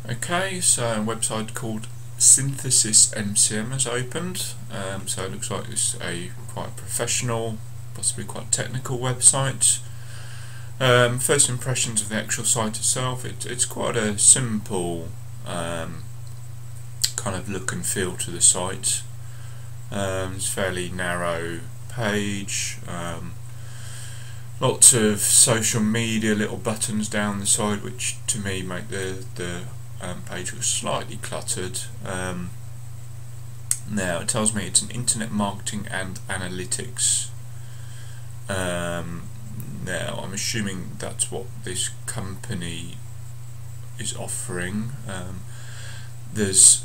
Okay, so a website called Synthesis MCM has opened. So it looks like it's a quite professional, possibly quite technical website. First impressions of the actual site itself, it's quite a simple kind of look and feel to the site. It's a fairly narrow page. Lots of social media little buttons down the side, which to me make the page look slightly cluttered. Now it tells me it's an internet marketing and analytics. Now I'm assuming that's what this company is offering. This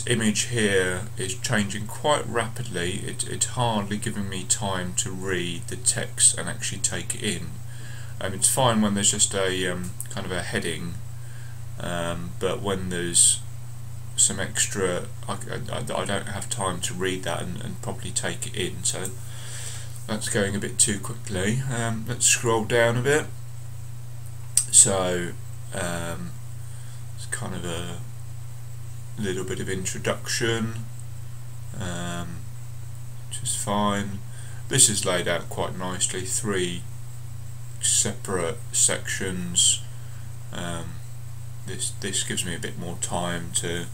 image here is changing quite rapidly. It's hardly giving me time to read the text and actually take it in. It's fine when there's just a kind of a heading, but when there's some extra, I don't have time to read that and properly take it in, so that's going a bit too quickly. Let's scroll down a bit. So it's kind of a little bit of introduction, which is fine. This is laid out quite nicely, 3 separate sections. This gives me a bit more time to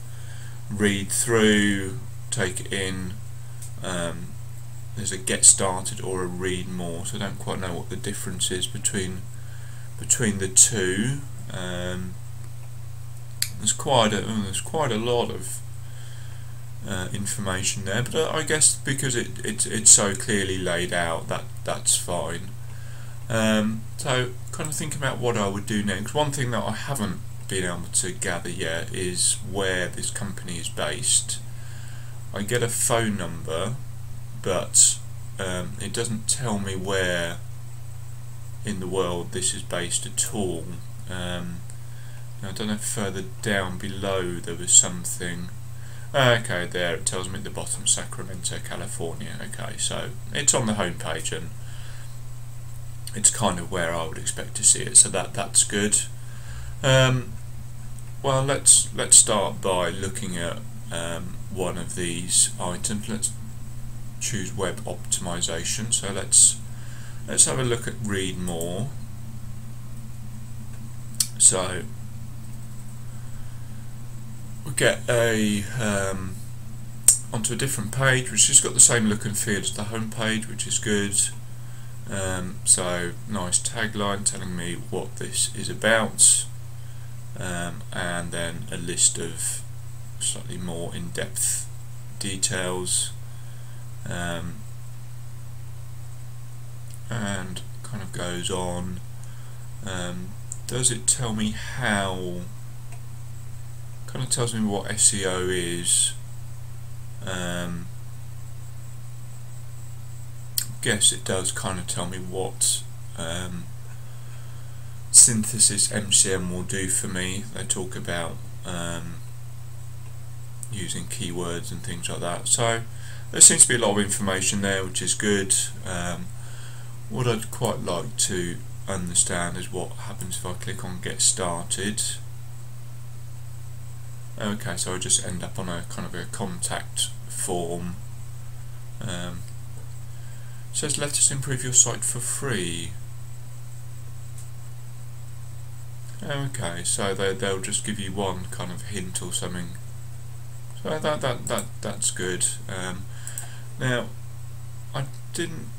read through, take it in. There's a get started or a read more, so I don't quite know what the difference is between the two. There's quite a lot of information there, but I guess because it's so clearly laid out, that's fine. So kind of thinking about what I would do next. One thing that I haven't been able to gather yet is where this company is based. I get a phone number, but it doesn't tell me where in the world this is based at all. I don't know if further down below there was something. Okay, there it tells me at the bottom, Sacramento, California. Okay, so it's on the home page and it's kind of where I would expect to see it, so that's good. Well, let's start by looking at one of these items. Let's choose web optimization. So let's have a look at read more. So we'll get onto a different page which has got the same look and feel as the home page, which is good. So nice tagline telling me what this is about, and then a list of slightly more in-depth details, and kind of goes on. Does it tell me how? Kind of tells me what SEO is. Guess it does kind of tell me what Synthesis MCM will do for me. They talk about using keywords and things like that. So there seems to be a lot of information there, which is good. What I'd quite like to understand is what happens if I click on get started. Okay, so I just end up on a kind of a contact form. It says let us improve your site for free. Okay, so they'll just give you one kind of hint or something. So that's good. Now I didn't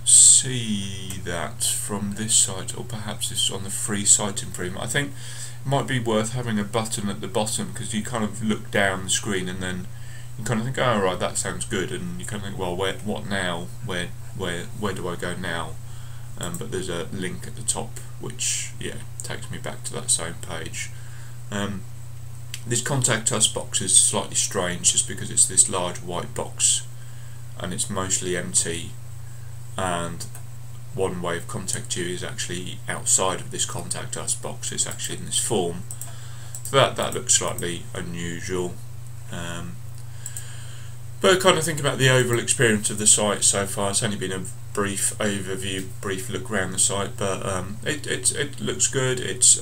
see that from this site, or perhaps it's on the free site improvement. I think it might be worth having a button at the bottom, because you kind of look down the screen and then you kind of think, oh right, that sounds good, and you kind of think, well, what now? Where do I go now? But there's a link at the top which takes me back to that same page. This contact us box is slightly strange, just because it's this large white box and it's mostly empty, and one way of contact you is actually outside of this contact us box. It's actually in this form, so that looks slightly unusual. But kind of think about the overall experience of the site so far. It's only been a brief overview, brief look around the site, but it looks good. It's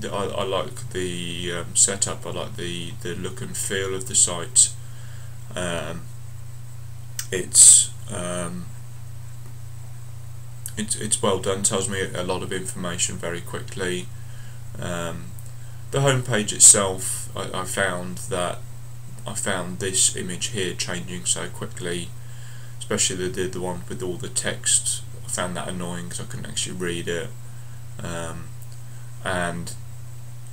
I like the setup. I like the look and feel of the site. It's well done. Tells me a lot of information very quickly. The home page itself, I found this image here changing so quickly, especially the one with all the text. I found that annoying because I couldn't actually read it, and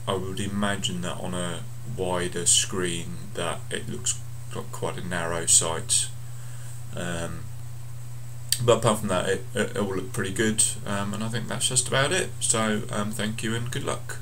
I would imagine that on a wider screen that it looks like quite a narrow site. But apart from that, it all looked pretty good, and I think that's just about it. So thank you and good luck.